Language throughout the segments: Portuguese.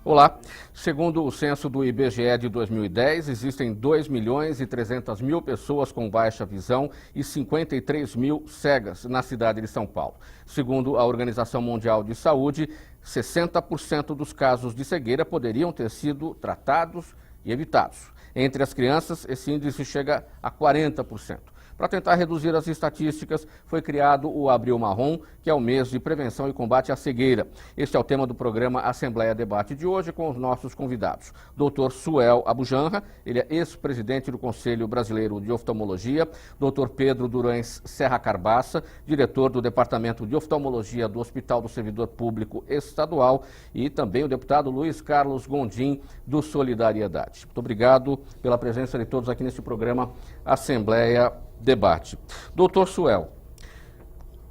Olá. Segundo o censo do IBGE de 2010, existem 2.300.000 pessoas com baixa visão e 53 mil cegas na cidade de São Paulo. Segundo a Organização Mundial de Saúde, 60% dos casos de cegueira poderiam ter sido tratados e evitados. Entre as crianças, esse índice chega a 40%. Para tentar reduzir as estatísticas, foi criado o Abril Marrom, que é o mês de prevenção e combate à cegueira. Este é o tema do programa Assembleia Debate de hoje com os nossos convidados. Dr. Suel Abujanra, ele é ex-presidente do Conselho Brasileiro de Oftalmologia. Dr. Pedro Durães Serra Carbaça, diretor do Departamento de Oftalmologia do Hospital do Servidor Público Estadual. E também o deputado Luiz Carlos Gondim, do Solidariedade. Muito obrigado pela presença de todos aqui neste programa Assembleia Debate. Doutor Suel,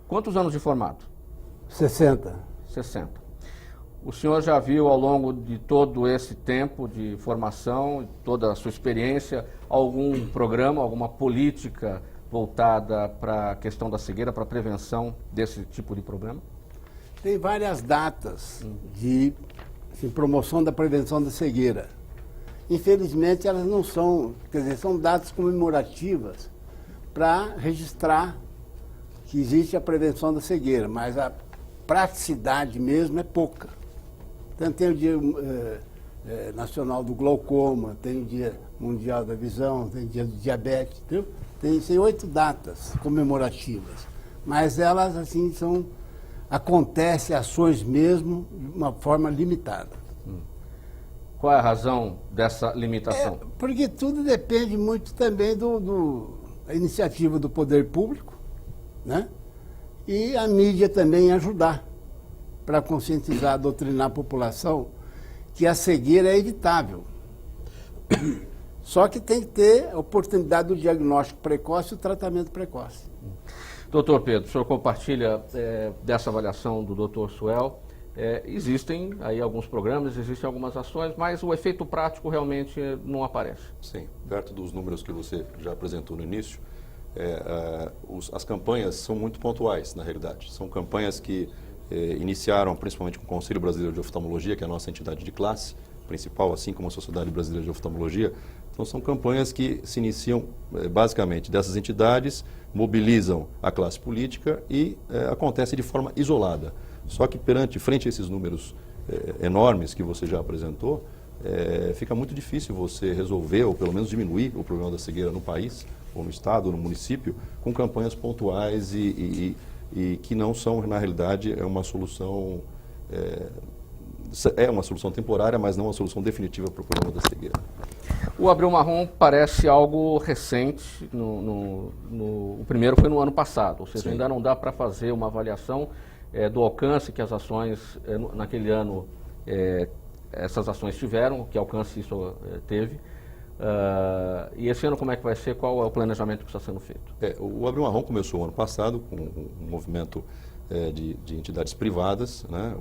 quantos anos de formado? 60. 60. O senhor já viu ao longo de todo esse tempo de formação, toda a sua experiência, algum programa, alguma política voltada para a questão da cegueira, para a prevenção desse tipo de problema? Tem várias datas de promoção da prevenção da cegueira. Infelizmente, elas não são, quer dizer, são datas comemorativas para registrar que existe a prevenção da cegueira, mas a praticidade mesmo é pouca. Então tem o Dia Nacional do Glaucoma, tem o Dia Mundial da Visão, tem o Dia do Diabetes, entendeu? Tem 8 datas comemorativas, mas elas assim acontecem ações mesmo de uma forma limitada. Qual é a razão dessa limitação? Porque tudo depende muito também da iniciativa do poder público, né? E a mídia também ajudar para conscientizar, doutrinar a população que a cegueira é evitável. Só que tem que ter a oportunidade do diagnóstico precoce e o tratamento precoce. Doutor Pedro, o senhor compartilha dessa avaliação do doutor Suel? Existem aí alguns programas, existem algumas ações, mas o efeito prático realmente não aparece. Sim, perto dos números que você já apresentou no início, as campanhas são muito pontuais, na realidade. São campanhas que iniciaram principalmente com o Conselho Brasileiro de Oftalmologia, que é a nossa entidade de classe principal, assim como a Sociedade Brasileira de Oftalmologia. Então são campanhas que se iniciam basicamente dessas entidades, mobilizam a classe política e acontece de forma isolada. Só que frente a esses números enormes que você já apresentou, fica muito difícil você resolver, ou pelo menos diminuir o problema da cegueira no país, ou no estado, ou no município, com campanhas pontuais e que não são, na realidade, uma solução temporária, mas não uma solução definitiva para o problema da cegueira. O Abril Marrom parece algo recente, o primeiro foi no ano passado, ou seja, Sim. Ainda não dá para fazer uma avaliação do alcance que as ações, naquele ano, essas ações tiveram, que alcance isso teve. E esse ano como é que vai ser? Qual é o planejamento que está sendo feito? O Abril Marrom começou ano passado com um movimento de entidades privadas, né?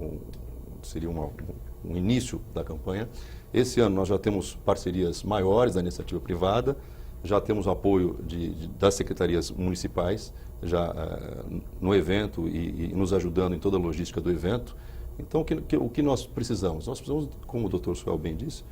Seria um início da campanha. Esse ano nós já temos parcerias maiores da iniciativa privada, já temos o apoio das secretarias municipais, já no evento e nos ajudando em toda a logística do evento. Então, o que nós precisamos? Nós precisamos, como o doutor Suel bem disse,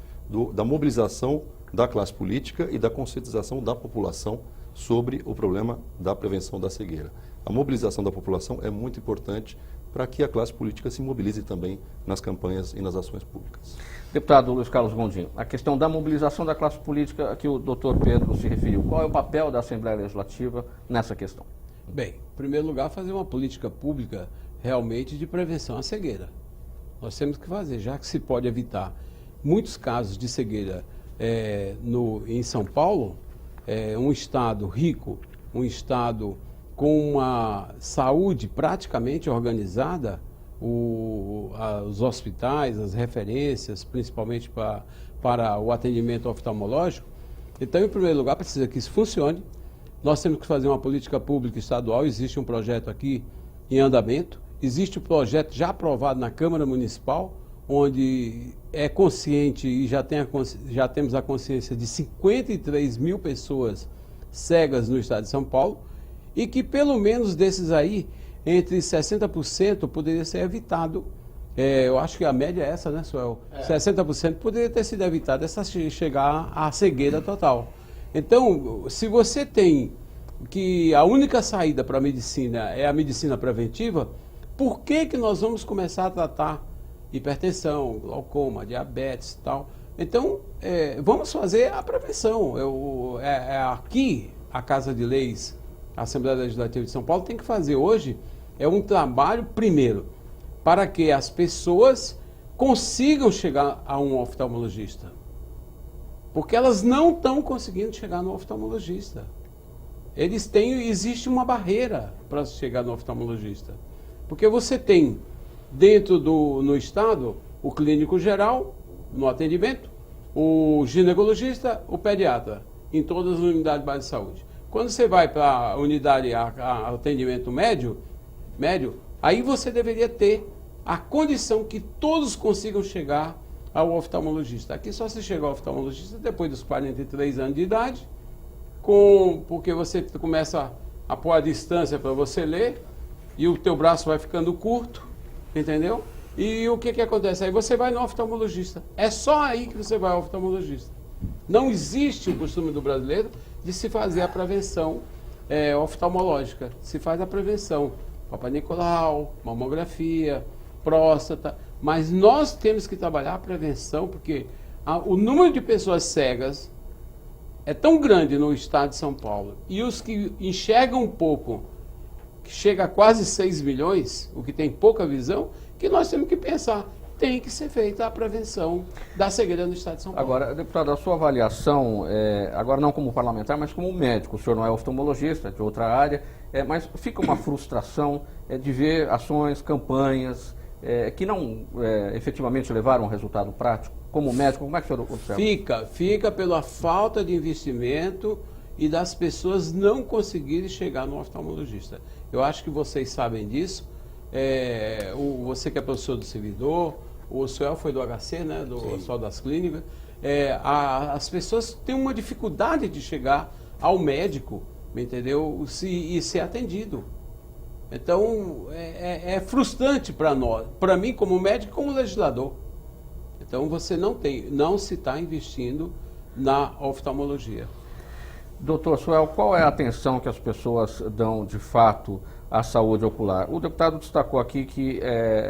da mobilização da classe política e da conscientização da população sobre o problema da prevenção da cegueira. A mobilização da população é muito importante para que a classe política se mobilize também nas campanhas e nas ações públicas. Deputado Luiz Carlos Gondim, a questão da mobilização da classe política a que o doutor Pedro se referiu, qual é o papel da Assembleia Legislativa nessa questão? Bem, em primeiro lugar, fazer uma política pública realmente de prevenção à cegueira. Nós temos que fazer, já que se pode evitar muitos casos de cegueira em São Paulo, um estado rico, um estado com uma saúde praticamente organizada, os hospitais, as referências, principalmente para o atendimento oftalmológico. Então, em primeiro lugar, precisa que isso funcione. Nós temos que fazer uma política pública estadual. Existe um projeto aqui em andamento. Existe um projeto já aprovado na Câmara Municipal, onde é consciente e já temos a consciência de 53 mil pessoas cegas no estado de São Paulo, e que pelo menos desses aí, entre 60% poderia ser evitado eu acho que a média é essa, né, Suel? 60% poderia ter sido evitado essa chegar à cegueira total. Então, se você tem que a única saída para a medicina é a medicina preventiva, por que que nós vamos começar a tratar hipertensão, glaucoma, diabetes e tal? Então, vamos fazer a prevenção. Aqui, a Casa de Leis, a Assembleia Legislativa de São Paulo, tem que fazer hoje um trabalho, primeiro, para que as pessoas consigam chegar a um oftalmologista. Porque elas não estão conseguindo chegar no oftalmologista. Existe uma barreira para chegar no oftalmologista. Porque você tem, no estado, o clínico geral, no atendimento, o ginecologista, o pediatra, em todas as unidades básicas de saúde. Quando você vai para a unidade a atendimento médio, aí você deveria ter a condição que todos consigam chegar ao oftalmologista. Aqui só se chega ao oftalmologista depois dos 43 anos de idade, porque você começa a pôr a distância para você ler, e o teu braço vai ficando curto, entendeu? E o que acontece? Aí você vai no oftalmologista. É só aí que você vai ao oftalmologista. Não existe o costume do brasileiro de se fazer a prevenção oftalmológica. Se faz a prevenção, Papa Nicolau, mamografia, próstata, mas nós temos que trabalhar a prevenção, porque o número de pessoas cegas é tão grande no estado de São Paulo, e os que enxergam um pouco, que chega a quase 6 milhões, o que tem pouca visão, que nós temos que pensar, tem que ser feita a prevenção da cegueira no estado de São Paulo. Agora, deputado, a sua avaliação, agora não como parlamentar, mas como médico, o senhor não é oftalmologista, é de outra área, mas fica uma frustração de ver ações, campanhas, que não efetivamente levaram a um resultado prático? Como médico, como é que o senhor observa? Fica pela falta de investimento e das pessoas não conseguirem chegar no oftalmologista. Eu acho que vocês sabem disso. Você que é professor do servidor, o Suel foi do HC, né, do Hospital das Clínicas. As pessoas têm uma dificuldade de chegar ao médico, entendeu? E ser atendido. Então, é frustrante para nós, para mim como médico e como legislador. Então, você não se está investindo na oftalmologia. Doutor Suel, qual é a atenção que as pessoas dão de fato à saúde ocular? O deputado destacou aqui que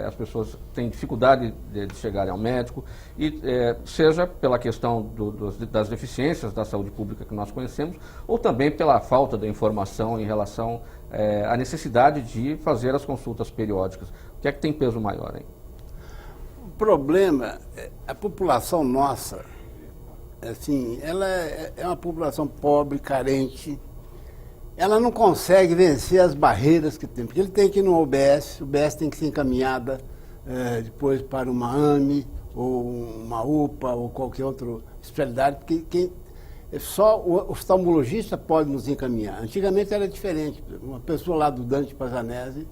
as pessoas têm dificuldade de chegarem ao médico, e seja pela questão das deficiências da saúde pública que nós conhecemos, ou também pela falta da informação em relação à necessidade de fazer as consultas periódicas. O que é que tem peso maior, hein? O problema é a população nossa. Assim, ela é uma população pobre, carente. Ela não consegue vencer as barreiras que tem, porque ele tem que ir no UBS, o UBS tem que ser encaminhada depois para uma AME, ou uma UPA, ou qualquer outra especialidade, porque só o oftalmologista pode nos encaminhar. Antigamente era diferente. Uma pessoa lá do Dante Pazanese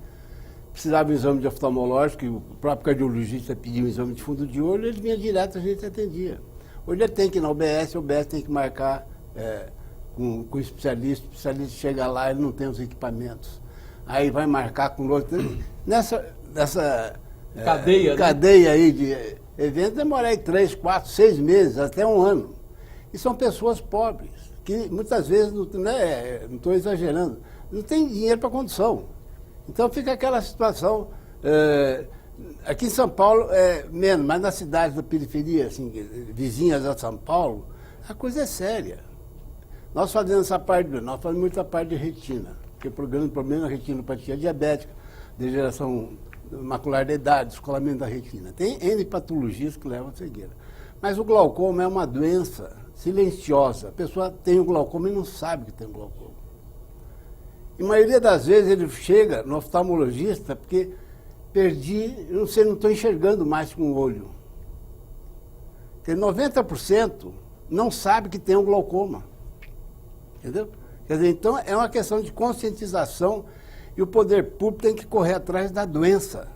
precisava de um exame de oftalmológico, e o próprio cardiologista pedia um exame de fundo de olho, ele vinha direto, a gente atendia. Hoje ele tem que ir na UBS, a UBS tem que marcar com o especialista chega lá, ele não tem os equipamentos. Aí vai marcar com o outro. Nessa cadeia aí de eventos, demora aí 3, 4, 6 meses, até um ano. E são pessoas pobres, que muitas vezes, não estou exagerando, não tem dinheiro para condução. Então fica aquela situação. Aqui em São Paulo é menos, mas nas cidades da periferia, assim, vizinhas a São Paulo, a coisa é séria. Nós fazemos essa parte, nós fazemos muita parte de retina, porque o problema da retinopatia diabética, degeneração macular da idade, descolamento da retina. Tem N patologias que levam à cegueira. Mas o glaucoma é uma doença silenciosa. A pessoa tem o glaucoma e não sabe que tem o glaucoma. E a maioria das vezes ele chega no oftalmologista porque não estou enxergando mais com o olho. Porque 90% não sabe que tem um glaucoma. Entendeu? Quer dizer, então é uma questão de conscientização, e o poder público tem que correr atrás da doença.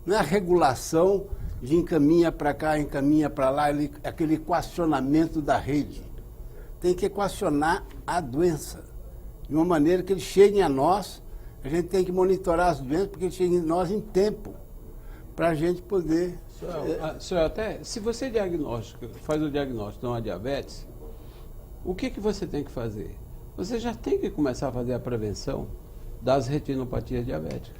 Não é a regulação de encaminha para cá, encaminha para lá, aquele equacionamento da rede. Tem que equacionar a doença, de uma maneira que eles cheguem a nós. A gente tem que monitorar as doenças porque eles cheguem a nós em tempo. para a gente poder... Senhor, até se você faz o diagnóstico de uma diabetes, o que você tem que fazer? Você já tem que começar a fazer a prevenção das retinopatias diabéticas.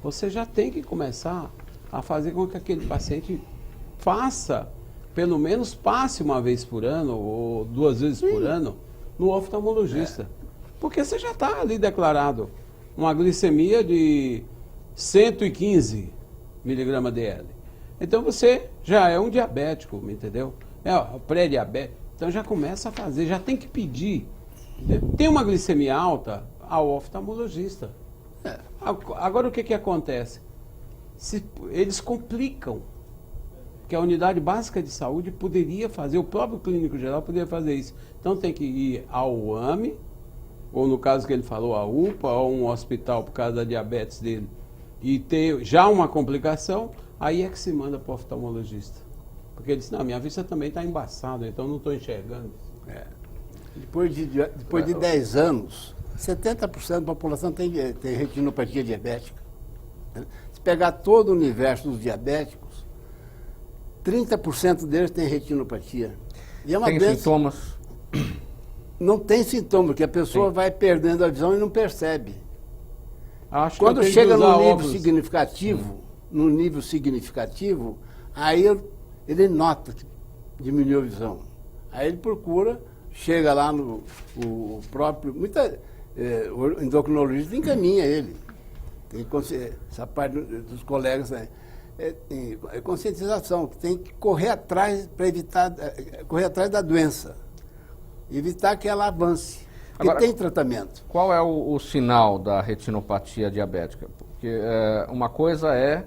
Você já tem que começar a fazer com que aquele paciente faça, pelo menos passe uma vez por ano ou 2 vezes por ano no oftalmologista. Porque você já está ali declarado uma glicemia de 115 miligramas DL. Então você já é um diabético, entendeu? É pré-diabético. Então já começa a fazer, já tem que pedir. Tem uma glicemia alta ao oftalmologista. Agora o que acontece? Eles complicam. Que a unidade básica de saúde poderia fazer, o próprio clínico geral poderia fazer isso. Então tem que ir ao UAME, ou no caso que ele falou, a UPA, ou um hospital por causa da diabetes dele, e ter já uma complicação, aí é que se manda para o oftalmologista. Porque ele diz, não, minha vista também está embaçada, então não estou enxergando. Depois de 10 anos, 70% da população tem retinopatia diabética. Se pegar todo o universo dos diabéticos, 30% deles tem retinopatia. E é uma Tem doença... sintomas? Não tem sintoma, porque a pessoa vai perdendo a visão e não percebe. Acho Quando que eu tenho chega que usar num nível óculos. significativo, aí ele nota que diminuiu a visão. Aí ele procura, chega lá no próprio... o endocrinologista encaminha ele. Tem essa parte dos colegas, né? É conscientização, que tem que correr atrás para evitar, correr atrás da doença, evitar que ela avance, porque Agora, tem tratamento. Qual é o sinal da retinopatia diabética? Porque uma coisa é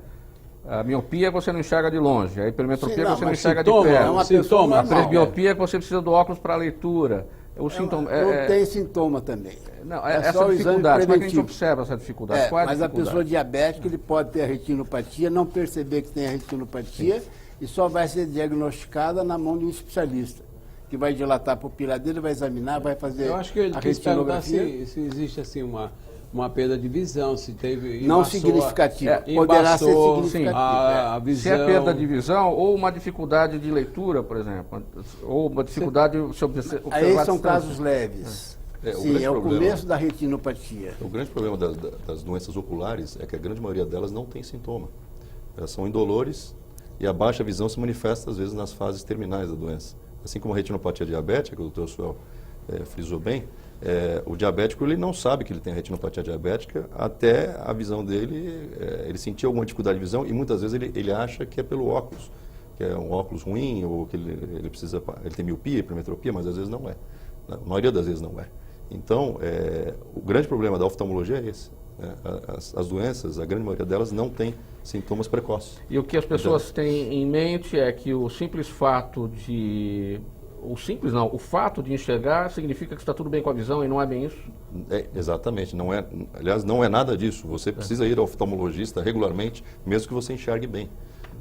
a miopia, você não enxerga de longe, a hipermetropia você não enxerga de sintoma, perto. é uma pessoa sintoma, A normal. presbiopia, que você precisa do óculos para leitura. O sintoma, Não tem sintoma também. não, é essa só o exame dificuldade, como é que a gente preventivo. observa essa dificuldade? Qual é a Mas a dificuldade? pessoa diabética, ele pode ter a retinopatia, não perceber que tem a retinopatia e só vai ser diagnosticada na mão de um especialista, que vai dilatar a pupila dele, vai examinar, vai fazer Eu acho que ele a quis perguntar retinografia. se existe assim uma perda de visão, se teve... Não embaçou significativa. a- Poderá ser embaçou significativa. a Se visão. é perda de visão ou uma dificuldade de leitura, por exemplo, ou uma dificuldade de se observar Aí a são distância. casos leves. O Sim, grande é o problema- começo da retinopatia. O grande problema das doenças oculares é que a grande maioria delas não tem sintoma. Elas são indolores e a baixa visão se manifesta, às vezes, nas fases terminais da doença. Assim como a retinopatia diabética, que o Dr. Suel frisou bem, o diabético ele não sabe que ele tem a retinopatia diabética até a visão dele, ele sentir alguma dificuldade de visão e muitas vezes ele acha que é pelo óculos, que é um óculos ruim ou que ele tem miopia, hipermetropia, mas às vezes não é. A maioria das vezes não é. Então, o grande problema da oftalmologia é esse. As doenças, a grande maioria delas, não tem sintomas precoces. E o que as pessoas têm em mente é que o simples fato de... O fato de enxergar significa que está tudo bem com a visão e não é bem isso? Exatamente. Aliás, não é nada disso. Você precisa ir ao oftalmologista regularmente, mesmo que você enxergue bem.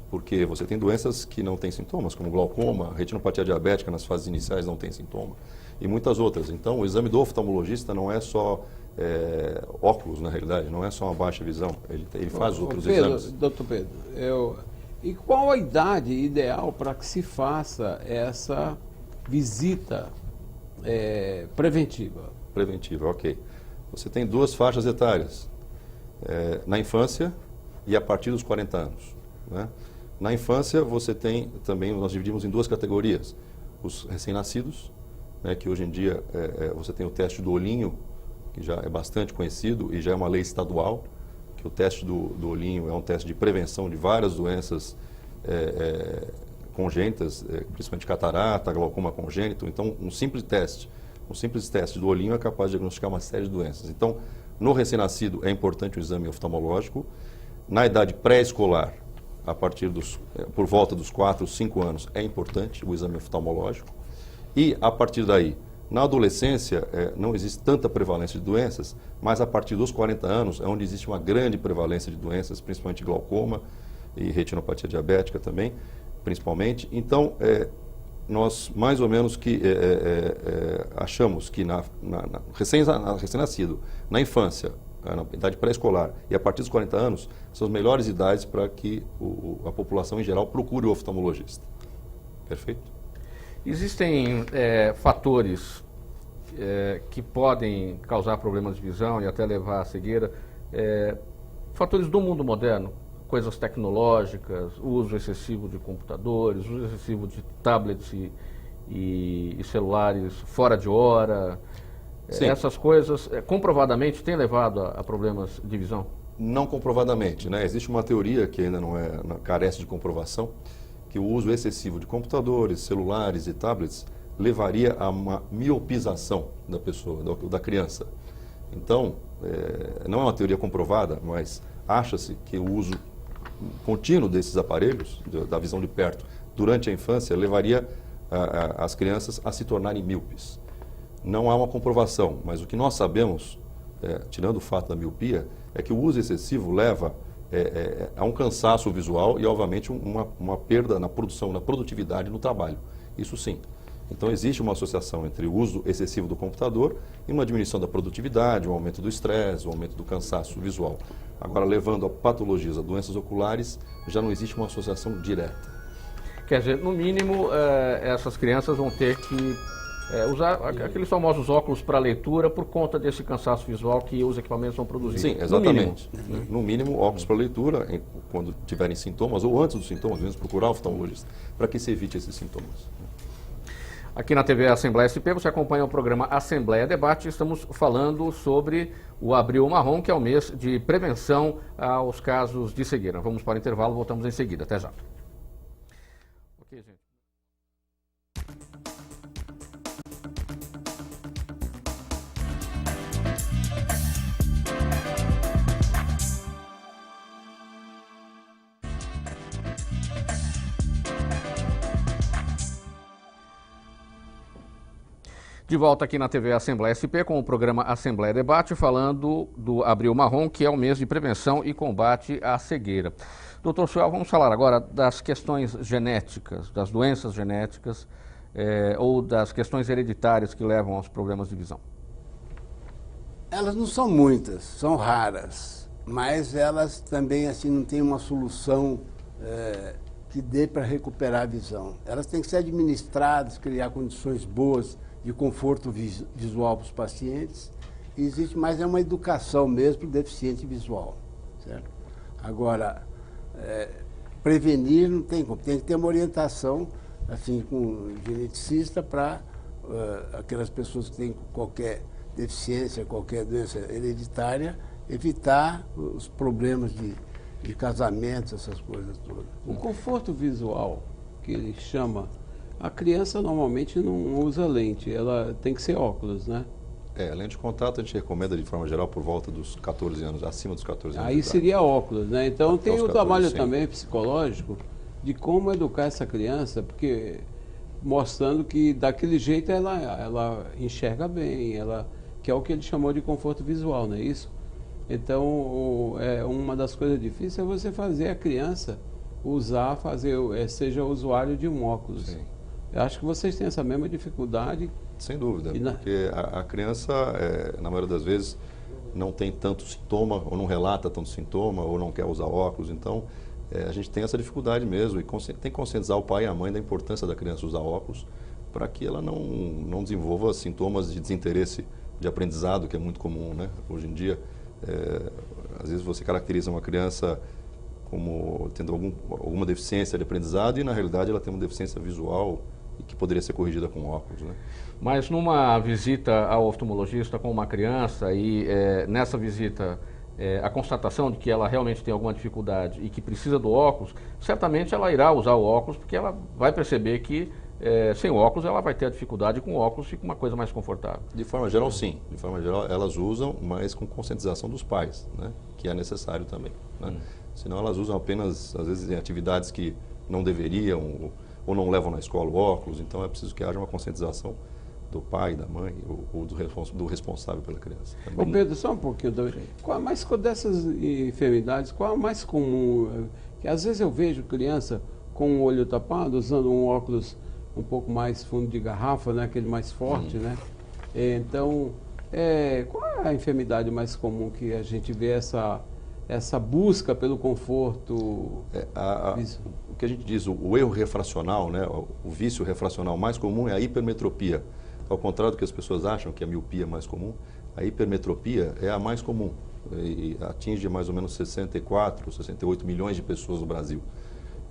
Porque você tem doenças que não têm sintomas, como glaucoma, retinopatia diabética nas fases iniciais não tem sintoma, e muitas outras. Então, o exame do oftalmologista não é só óculos, na realidade, não é só uma baixa visão. Ele faz outros exames. Doutor Pedro, e qual a idade ideal para que se faça essa visita preventiva? Preventiva, ok. Você tem 2 faixas etárias, na infância e a partir dos 40 anos. Né? Na infância, você tem também, nós dividimos em 2 categorias. Os recém-nascidos, né, que hoje em dia você tem o teste do olhinho, que já é bastante conhecido e já é uma lei estadual, que o teste do olhinho é um teste de prevenção de várias doenças congênitas, principalmente catarata, glaucoma congênito. Então, um simples teste do olhinho é capaz de diagnosticar uma série de doenças. Então, no recém-nascido é importante o exame oftalmológico. Na idade pré-escolar, por volta dos 4, 5 anos, é importante o exame oftalmológico. E, a partir daí, na adolescência, não existe tanta prevalência de doenças, mas a partir dos 40 anos é onde existe uma grande prevalência de doenças, principalmente glaucoma e retinopatia diabética também, principalmente. Então, nós mais ou menos que achamos que recém-nascido, na infância, na idade pré-escolar e a partir dos 40 anos, são as melhores idades para que a população em geral procure o oftalmologista. Perfeito? Existem fatores que podem causar problemas de visão e até levar à cegueira, fatores do mundo moderno, coisas tecnológicas, uso excessivo de computadores, uso excessivo de tablets e celulares fora de hora. Sim. Essas coisas comprovadamente têm levado a problemas de visão? Não comprovadamente, né? Existe uma teoria que ainda não carece de comprovação, que o uso excessivo de computadores, celulares e tablets levaria a uma miopização da pessoa, da criança. Então, não é uma teoria comprovada, mas acha-se que o uso contínuo desses aparelhos, da visão de perto, durante a infância, levaria as crianças a se tornarem míopes. Não há uma comprovação, mas o que nós sabemos, tirando o fato da miopia, é que o uso excessivo leva a um cansaço visual e, obviamente, uma perda na produção, na produtividade no trabalho. Isso sim. Então, existe uma associação entre o uso excessivo do computador e uma diminuição da produtividade, um aumento do estresse, um aumento do cansaço visual. Agora, levando a patologias, a doenças oculares, já não existe uma associação direta. Quer dizer, no mínimo, essas crianças vão ter que usar aqueles famosos óculos para leitura por conta desse cansaço visual que os equipamentos vão produzir. Sim, exatamente. No mínimo, óculos para leitura, quando tiverem sintomas, ou antes dos sintomas, mesmo procurar o oftalmologista, para que se evite esses sintomas. Aqui na TV Assembleia SP, você acompanha o programa Assembleia Debate. Estamos falando sobre o Abril Marrom, que é o mês de prevenção aos casos de cegueira. Vamos para o intervalo, voltamos em seguida. Até já. Ok, gente. De volta aqui na TV Assembleia SP com o programa Assembleia Debate, falando do Abril Marrom, que é o mês de prevenção e combate à cegueira. Doutor Suel, vamos falar agora das questões genéticas, das doenças genéticas ou das questões hereditárias que levam aos problemas de visão. Elas não são muitas, são raras, mas elas também assim não têm uma solução que dê para recuperar a visão. Elas têm que ser administradas, criar condições boas de conforto visual para os pacientes. E existe mais uma educação mesmo para o deficiente visual, certo? Agora, prevenir não tem como, tem que ter uma orientação assim com um geneticista para aquelas pessoas que têm qualquer deficiência, qualquer doença hereditária, evitar os problemas de casamento, essas coisas todas. O conforto visual, que ele chama, a criança normalmente não usa lente, ela tem que ser óculos, né? Lente de contato a gente recomenda de forma geral por volta dos 14 anos, acima dos 14 anos. Aí seria óculos, né? Então tem o trabalho sim. também psicológico de como educar essa criança, porque mostrando que daquele jeito ela enxerga bem, que é o que ele chamou de conforto visual, não é isso? Então, uma das coisas difíceis é você fazer a criança seja usuário de um óculos. Sim. Eu acho que vocês têm essa mesma dificuldade. Sem dúvida, porque a criança, na maioria das vezes, não tem tanto sintoma, ou não relata tanto sintoma, ou não quer usar óculos. Então, a gente tem essa dificuldade mesmo e tem que conscientizar o pai e a mãe da importância da criança usar óculos para que ela não desenvolva sintomas de desinteresse de aprendizado, que é muito comum, né? Hoje em dia, às vezes você caracteriza uma criança como tendo alguma deficiência de aprendizado e, na realidade, ela tem uma deficiência visual e que poderia ser corrigida com óculos, né? Mas numa visita ao oftalmologista com uma criança e nessa visita a constatação de que ela realmente tem alguma dificuldade e que precisa do óculos, certamente ela irá usar o óculos porque ela vai perceber que sem óculos ela vai ter a dificuldade, com óculos fica uma coisa mais confortável. De forma geral, sim. De forma geral, elas usam, mas com conscientização dos pais, né? Que é necessário também, né? Senão elas usam apenas, às vezes, em atividades que não deveriam ou não levam na escola o óculos. Então é preciso que haja uma conscientização do pai, da mãe ou do responsável pela criança. Ô Pedro, só um pouquinho também. Mas dessas enfermidades, qual é a mais comum? Que às vezes eu vejo criança com o olho tapado, usando um óculos um pouco mais fundo de garrafa, né? Aquele mais forte, né? Então, Qual é a enfermidade mais comum que a gente vê essa busca pelo conforto? O que a gente diz, o erro refracional, né, o vício refracional mais comum é a hipermetropia. Ao contrário do que as pessoas acham, que a miopia é mais comum, a hipermetropia é a mais comum e atinge mais ou menos 64, 68 milhões de pessoas no Brasil.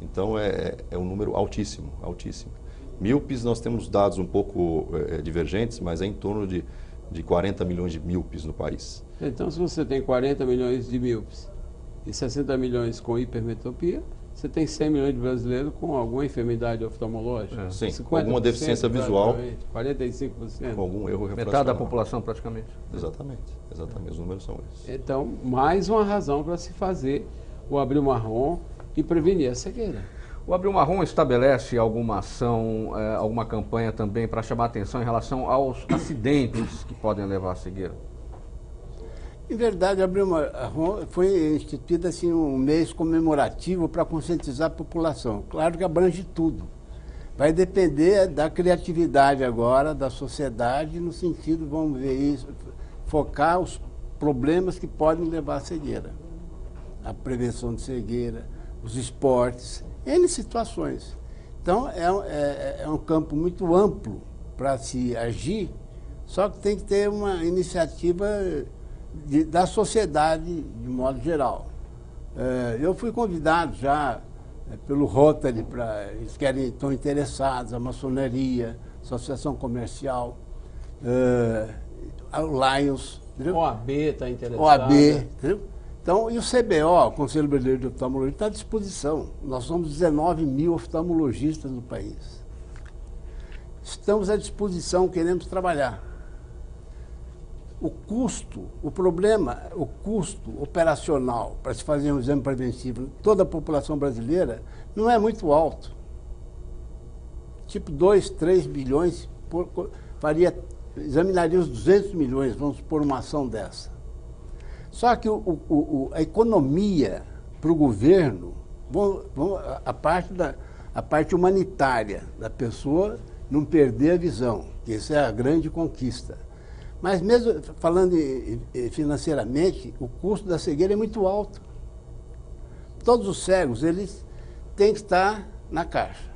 Então é um número altíssimo, altíssimo. Míopes nós temos dados um pouco divergentes, mas é em torno de 40 milhões de míopes no país. Então, se você tem 40 milhões de míopes e 60 milhões com hipermetropia, você tem 100 milhões de brasileiros com alguma enfermidade oftalmológica. Sim, com alguma deficiência visual. 45%. Com algum erro refracional. Metade da população praticamente. Exatamente, exatamente, os números são esses. Então, mais uma razão para se fazer o Abril Marrom e prevenir a cegueira. O Abril Marrom estabelece alguma ação, alguma campanha também para chamar a atenção em relação aos acidentes que podem levar à cegueira? Em verdade, Abril Marrom foi instituído assim, um mês comemorativo para conscientizar a população. Claro que abrange tudo. Vai depender da criatividade agora, da sociedade, no sentido, vamos ver isso, focar os problemas que podem levar à cegueira. A prevenção de cegueira, os esportes, N situações. Então, é um campo muito amplo para se agir, só que tem que ter uma iniciativa da sociedade de modo geral. Eu fui convidado já pelo Rotary, eles estão interessados, a maçonaria, Associação Comercial, a Lions, entendeu? OAB está interessado. OAB, entendeu? Então, e o CBO, o Conselho Brasileiro de Oftalmologia, está à disposição. Nós somos 19 mil oftalmologistas no país. Estamos à disposição, queremos trabalhar. O custo operacional para se fazer um exame preventivo em toda a população brasileira não é muito alto. Tipo 2, 3 bilhões, examinaria os 200 milhões, vamos supor, uma ação dessa. Só que a economia para o governo, a parte humanitária da pessoa não perder a visão, que essa é a grande conquista. Mas mesmo falando financeiramente, o custo da cegueira é muito alto. Todos os cegos, eles têm que estar na caixa.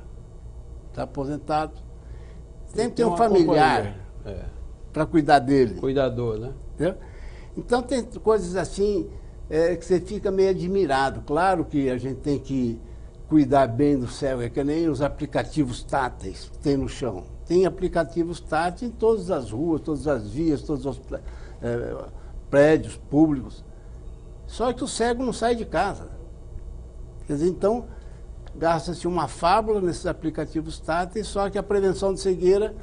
Está aposentado. Tem que ter um familiar para cuidar dele. Cuidador, né? Entendeu? Então tem coisas assim que você fica meio admirado. Claro que a gente tem que cuidar bem do cego, é que nem os aplicativos táteis que tem no chão. Tem aplicativos táteis em todas as ruas, todas as vias, todos os prédios públicos. Só que o cego não sai de casa. Quer dizer, então, gasta-se uma fábula nesses aplicativos táteis, só que a prevenção de cegueira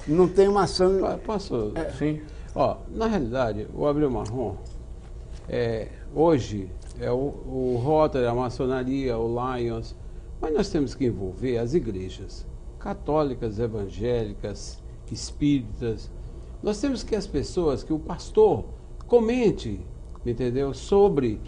não tem uma ação... Posso? Sim. Na realidade, o Abril Marrom, hoje, o Rotary, a maçonaria, o Lions, mas nós temos que envolver as igrejas católicas, evangélicas, espíritas. Nós temos que as pessoas, que o pastor comente, entendeu? Sobre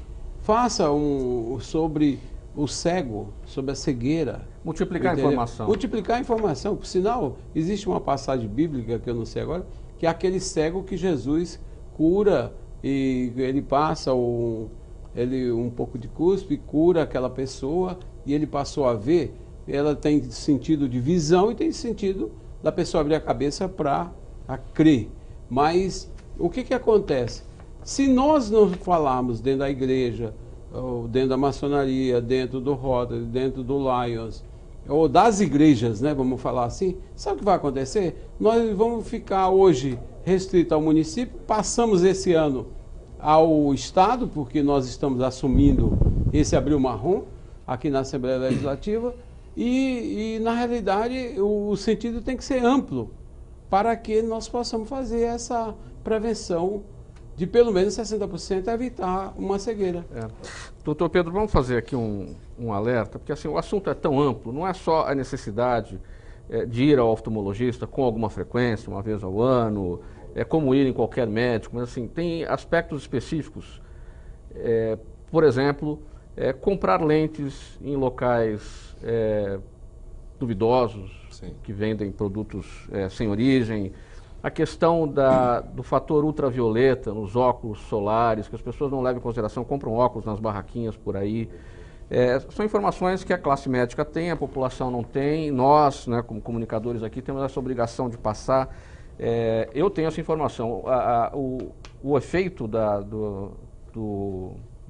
o cego, sobre a cegueira. Multiplicar entendeu? a informação. Multiplicar a informação. Por sinal, existe uma passagem bíblica, que eu não sei agora, que é aquele cego que Jesus cura e ele passa um pouco de cuspe, cura aquela pessoa e ele passou a ver. Ela tem sentido de visão e tem sentido da pessoa abrir a cabeça para crer. Mas o que acontece? Se nós não falarmos dentro da igreja, ou dentro da maçonaria, dentro do Rotary, dentro do Lions, ou das igrejas, né, vamos falar assim, sabe o que vai acontecer? Nós vamos ficar hoje restrito ao município, passamos esse ano ao Estado, porque nós estamos assumindo esse Abril Marrom aqui na Assembleia Legislativa, e na realidade o sentido tem que ser amplo para que nós possamos fazer essa prevenção de pelo menos 60% evitar uma cegueira. Doutor Pedro, vamos fazer aqui um alerta, porque assim, o assunto é tão amplo, não é só a necessidade de ir ao oftalmologista com alguma frequência, uma vez ao ano, como ir em qualquer médico, mas assim, tem aspectos específicos. Por exemplo, comprar lentes em locais duvidosos, sim, que vendem produtos sem origem, a questão do fator ultravioleta nos óculos solares, que as pessoas não levam em consideração, compram óculos nas barraquinhas por aí. São informações que a classe médica tem, a população não tem. Nós, né, como comunicadores aqui, temos essa obrigação de passar. Eu tenho essa informação. O efeito do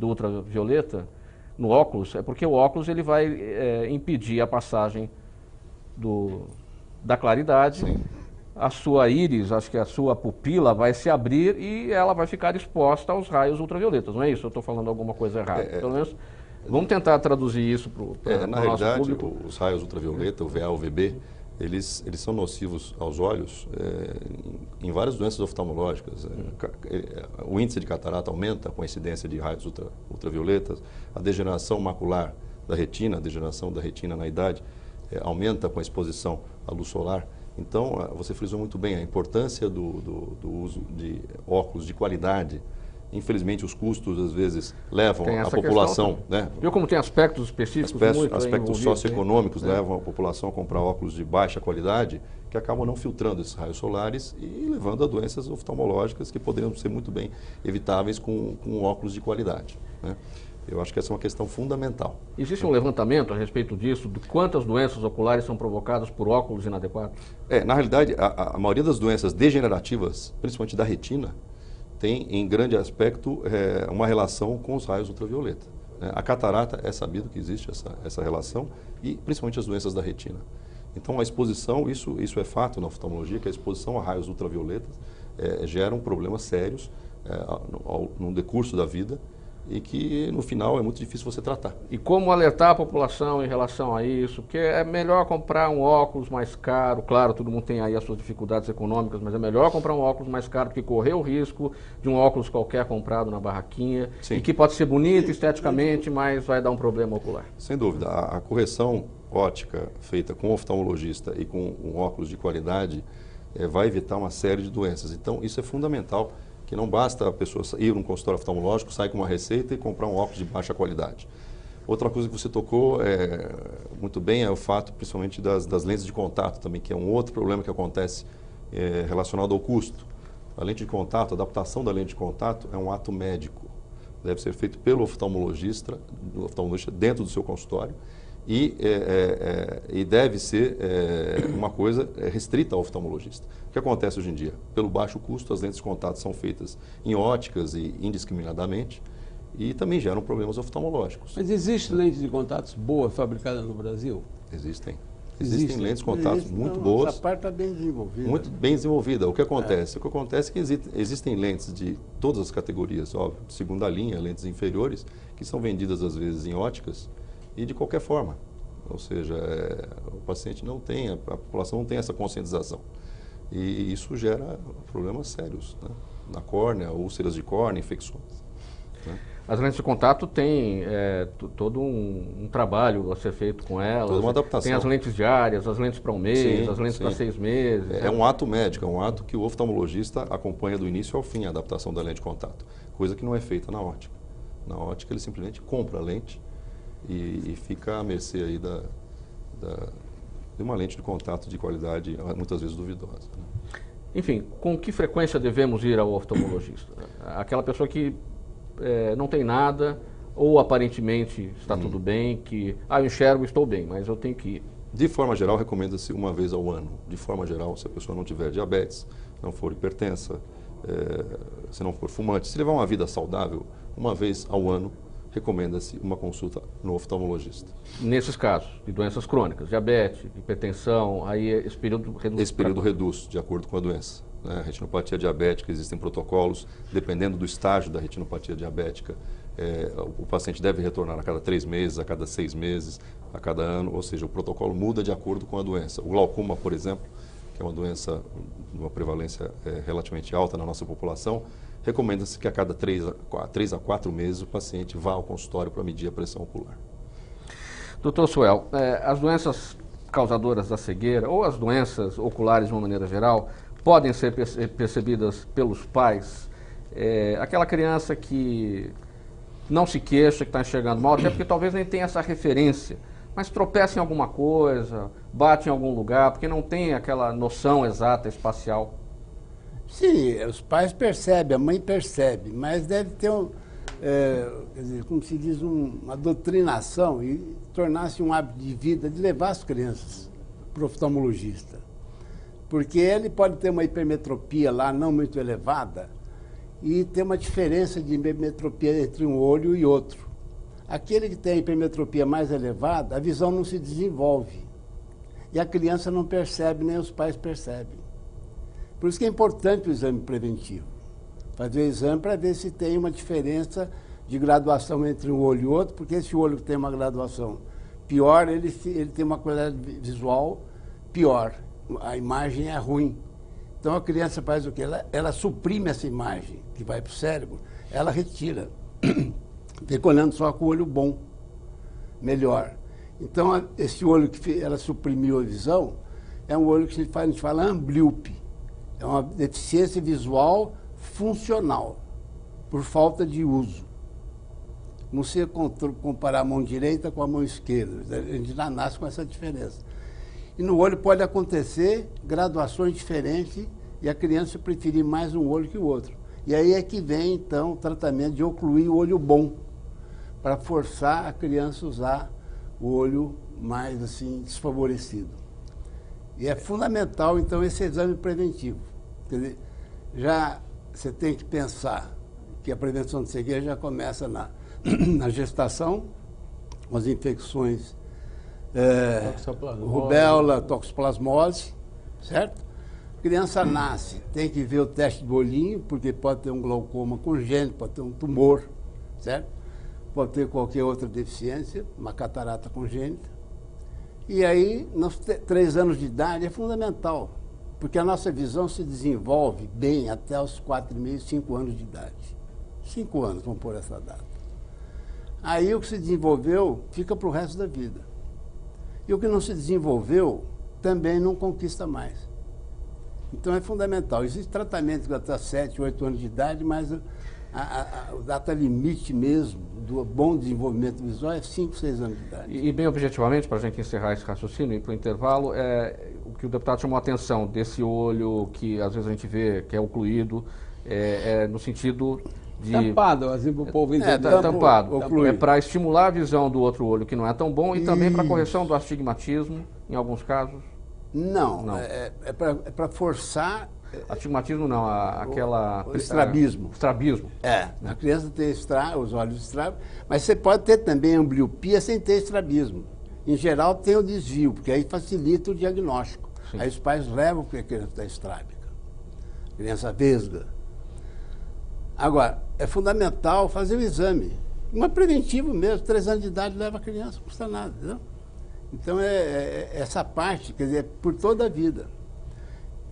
ultravioleta no óculos é porque o óculos ele vai impedir a passagem da claridade. Sim. A sua íris, acho que a sua pupila vai se abrir e ela vai ficar exposta aos raios ultravioletas. Não é isso? Eu estou falando alguma coisa errada. Pelo menos, vamos tentar traduzir isso para o nosso público. Na realidade, os raios ultravioleta, o VA, o VB, eles são nocivos aos olhos em várias doenças oftalmológicas. O índice de catarata aumenta com a incidência de raios ultravioletas, a degeneração macular da retina, a degeneração da retina na idade, aumenta com a exposição à luz solar. Então, você frisou muito bem a importância do uso de óculos de qualidade. Infelizmente, os custos, às vezes, levam a população... Né? Viu como tem aspectos específicos? Aspectos socioeconômicos levam a população a comprar óculos de baixa qualidade, que acabam não filtrando esses raios solares e levando a doenças oftalmológicas que poderiam ser muito bem evitáveis com óculos de qualidade, né? Eu acho que essa é uma questão fundamental. Existe um levantamento a respeito disso, de quantas doenças oculares são provocadas por óculos inadequados? Na realidade, a maioria das doenças degenerativas, principalmente da retina, tem em grande aspecto uma relação com os raios ultravioleta, né? A catarata é sabido que existe essa relação e principalmente as doenças da retina. Então a exposição, isso é fato na oftalmologia, que a exposição a raios ultravioletas geram problemas sérios no decurso da vida, e que no final é muito difícil você tratar. E como alertar a população em relação a isso? Porque é melhor comprar um óculos mais caro, claro, todo mundo tem aí as suas dificuldades econômicas, mas é melhor comprar um óculos mais caro do que correr o risco de um óculos qualquer comprado na barraquinha. Sim. E que pode ser bonito esteticamente, mas vai dar um problema ocular. Sem dúvida, a correção óptica feita com o oftalmologista e com um óculos de qualidade vai evitar uma série de doenças. Então isso é fundamental, que não basta a pessoa ir num consultório oftalmológico, sair com uma receita e comprar um óculos de baixa qualidade. Outra coisa que você tocou muito bem é o fato, principalmente, das lentes de contato também, que é um outro problema que acontece relacionado ao custo. A lente de contato, a adaptação da lente de contato é um ato médico. Deve ser feito pelo oftalmologista dentro do seu consultório e deve ser uma coisa restrita ao oftalmologista. O que acontece hoje em dia? Pelo baixo custo, as lentes de contato são feitas em óticas e indiscriminadamente e também geram problemas oftalmológicos. Mas existe lente de contatos boa fabricada no Brasil? Existem lentes de contato muito boas. Essa parte está bem desenvolvida. Muito bem desenvolvida. O que acontece? O que acontece é que existem lentes de todas as categorias, óbvio, de segunda linha, lentes inferiores, que são vendidas às vezes em óticas e de qualquer forma. Ou seja, o paciente não tem, a população não tem essa conscientização. E isso gera problemas sérios, né? Na córnea, úlceras de córnea, infecções, né? As lentes de contato têm todo um trabalho a ser feito com elas. Toda uma adaptação. Tem as lentes diárias, as lentes para um mês, as lentes para 6 meses. É um ato médico, é um ato que o oftalmologista acompanha do início ao fim a adaptação da lente de contato, coisa que não é feita na ótica. Na ótica ele simplesmente compra a lente e fica à mercê aí de uma lente de contato de qualidade muitas vezes duvidosa, né? Enfim, com que frequência devemos ir ao oftalmologista? Aquela pessoa que não tem nada ou aparentemente está tudo bem, que eu enxergo, estou bem, mas eu tenho que ir. De forma geral, recomenda-se uma vez ao ano. De forma geral, se a pessoa não tiver diabetes, não for hipertensa, se não for fumante, se levar uma vida saudável, uma vez ao ano, recomenda-se uma consulta no oftalmologista. Nesses casos de doenças crônicas, diabetes, hipertensão, aí esse período reduz? Esse período reduz, de acordo com a doença, né? A retinopatia diabética, existem protocolos, dependendo do estágio da retinopatia diabética, o paciente deve retornar a cada 3 meses, a cada 6 meses, a cada ano, ou seja, o protocolo muda de acordo com a doença. O glaucoma, por exemplo, que é uma doença de uma prevalência relativamente alta na nossa população, recomenda-se que a cada 3 a 4 meses o paciente vá ao consultório para medir a pressão ocular. Dr. Suel, as doenças causadoras da cegueira ou as doenças oculares de uma maneira geral podem ser percebidas pelos pais? Aquela criança que não se queixa, que está enxergando mal, até porque talvez nem tenha essa referência, mas tropeça em alguma coisa, bate em algum lugar, porque não tem aquela noção exata espacial. Sim, os pais percebem, a mãe percebe, mas deve ter, quer dizer, como se diz, uma doutrinação e tornar-se um hábito de vida de levar as crianças para o oftalmologista. Porque ele pode ter uma hipermetropia lá não muito elevada e ter uma diferença de hipermetropia entre um olho e outro. Aquele que tem a hipermetropia mais elevada, a visão não se desenvolve. E a criança não percebe, nem os pais percebem. Por isso que é importante o exame preventivo. Fazer o exame para ver se tem uma diferença de graduação entre um olho e outro, porque esse olho que tem uma graduação pior, ele tem uma qualidade visual pior. A imagem é ruim. Então a criança faz o quê? Ela suprime essa imagem que vai para o cérebro, ela retira. Fica olhando só com o olho bom, melhor. Então esse olho que ela suprimiu a visão é um olho que a gente fala amblíope. É uma deficiência visual funcional, por falta de uso. Não se comparar a mão direita com a mão esquerda. A gente já nasce com essa diferença. E no olho pode acontecer graduações diferentes e a criança preferir mais um olho que o outro. E aí é que vem, então, o tratamento de ocluir o olho bom, para forçar a criança a usar o olho mais, assim, desfavorecido. E é fundamental, então, esse exame preventivo. Quer dizer, já você tem que pensar que a prevenção de cegueira já começa na gestação, com as infecções rubéola, toxoplasmose, certo? A criança nasce, tem que ver o teste do olhinho, porque pode ter um glaucoma congênito, pode ter um tumor, certo? Pode ter qualquer outra deficiência, uma catarata congênita. E aí, nos 3 anos de idade, é fundamental, porque a nossa visão se desenvolve bem até os 4,5, 5 anos de idade. 5 anos, vamos pôr essa data. Aí o que se desenvolveu fica para o resto da vida. E o que não se desenvolveu também não conquista mais. Então é fundamental. Existe tratamento até 7, 8 anos de idade, mas o data limite mesmo do bom desenvolvimento visual é 5, 6 anos de idade. E bem objetivamente, para a gente encerrar esse raciocínio e ir para o intervalo, o que o deputado chamou a atenção desse olho que às vezes a gente vê que é ocluído, no sentido de... Tampado, assim, para o povo entender. Tampado. É para estimular a visão do outro olho, que não é tão bom, e também para correção do astigmatismo, em alguns casos. Não. É para forçar... Astigmatismo não, aquela... O estrabismo. Estrabismo. A criança tem os olhos estrabos, mas você pode ter também ambliopia sem ter estrabismo. Em geral tem o desvio, porque aí facilita o diagnóstico. Sim. Aí os pais levam porque a criança está estrábica, a criança vesga. Agora, é fundamental fazer o exame. Não é preventivo mesmo, 3 anos de idade leva a criança, não custa nada, entendeu? Então, essa parte, quer dizer, é por toda a vida.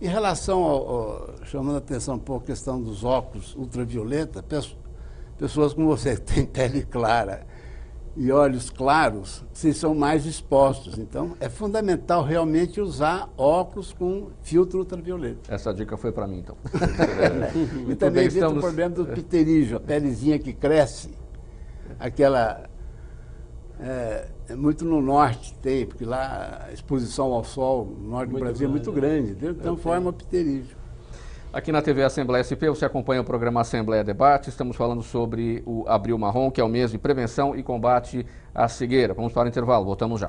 Em relação chamando a atenção um pouco a questão dos óculos ultravioleta, pessoas como você, que têm pele clara e olhos claros, vocês são mais expostos. Então, é fundamental realmente usar óculos com filtro ultravioleta. Essa dica foi para mim, então. E também evita o problema do pterígio, a pelezinha que cresce, aquela... muito no norte tem, porque lá a exposição ao sol no norte do Brasil é muito grande, entendeu? Então forma pterígio. Aqui na TV Assembleia SP, você acompanha o programa Assembleia Debate. Estamos falando sobre o Abril Marrom, que é o mês de prevenção e combate à cegueira. Vamos para o intervalo, voltamos já.